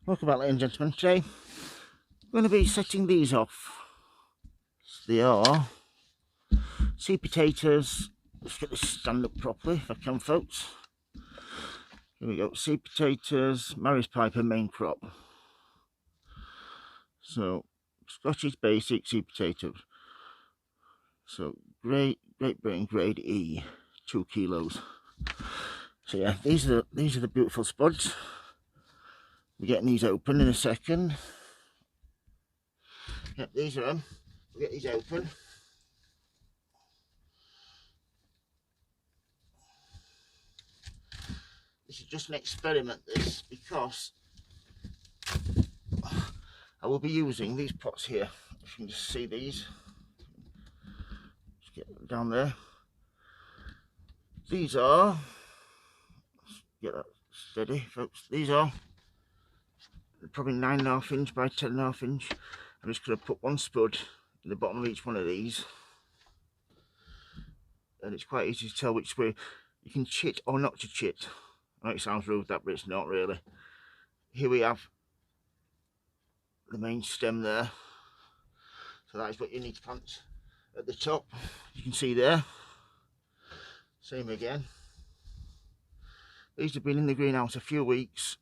Welcome back, ladies and gentlemen. Today I'm going to be setting these off. They are seed potatoes. Let's get this stand up properly if I can, folks. Here we go. Seed potatoes, Maris Piper main crop. So Scottish basic seed potatoes. So Great Britain grade E, 2 kilos. So yeah, these are the beautiful spuds. We're getting these open in a second. Yep, these are them. We'll get these open. This is just an experiment, this, because I will be using these pots here. If you can just see these. Just get them down there. These are, get that steady, folks. These are probably 9.5 inch by 10.5 inch. I'm just going to put one spud in the bottom of each one of these. And it's quite easy to tell which way you can chit or not to chit. I know it sounds rude that, but it's not really. Here we have the main stem there. So that is what you need to plant at the top. You can see there. Same again. These have been in the greenhouse a few weeks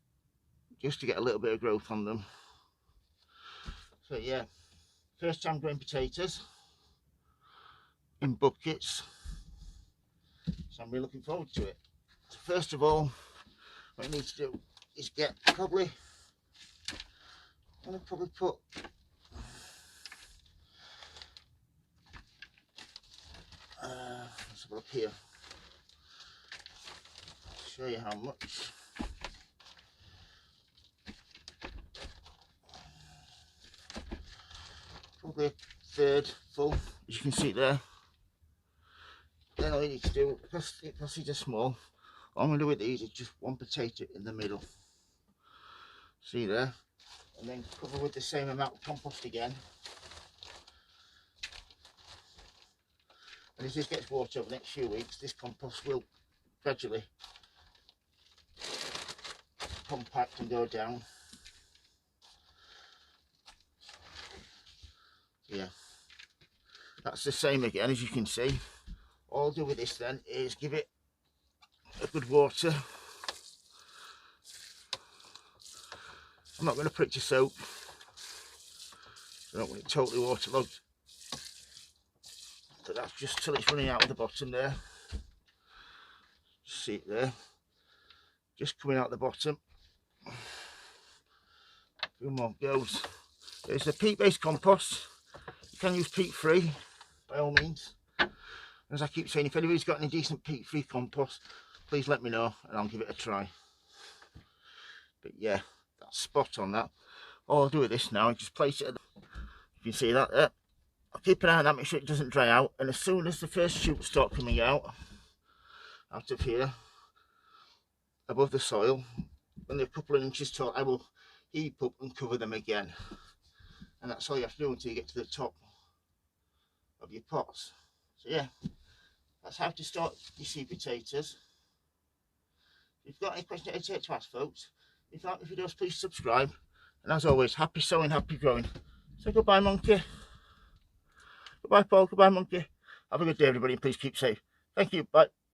just to get a little bit of growth on them. So yeah, first time growing potatoes in buckets. So I'm really looking forward to it. So first of all, what you need to do is get I'm going to probably put let's have a look here. Show you how much. Probably a third full, as you can see there. Then all you need to do, because these are small, all I'm going to do with these is just one potato in the middle. See there? And then cover with the same amount of compost again. And as this gets water over the next few weeks, this compost will gradually compact and go down. Yeah, that's the same again, as you can see. All I'll do with this then is give it a good water. I'm not going to put it to soap. I don't want it totally waterlogged. So that's just till it's running out of the bottom there. See it there, just coming out the bottom. A few more goes. There's the peat-based compost. You can use peat-free by all means. As I keep saying, if anybody's got any decent peat-free compost, please let me know and I'll give it a try. But yeah, that's spot on that. All I'll do with this now is just place it at you can see that there. I'll keep an eye on that, make sure it doesn't dry out, and as soon as the first shoots start coming out of here above the soil, when they're a couple of inches tall, I will heap up and cover them again. And that's all you have to do until you get to the top of your pots. So yeah, that's how to start your seed potatoes. If you've got any questions I'd hesitate to ask, folks, if you like the videos, please subscribe. And as always, happy sowing, happy growing. So goodbye, monkey. Goodbye, Paul. Goodbye, monkey. Have a good day, everybody. Please keep safe. Thank you. Bye.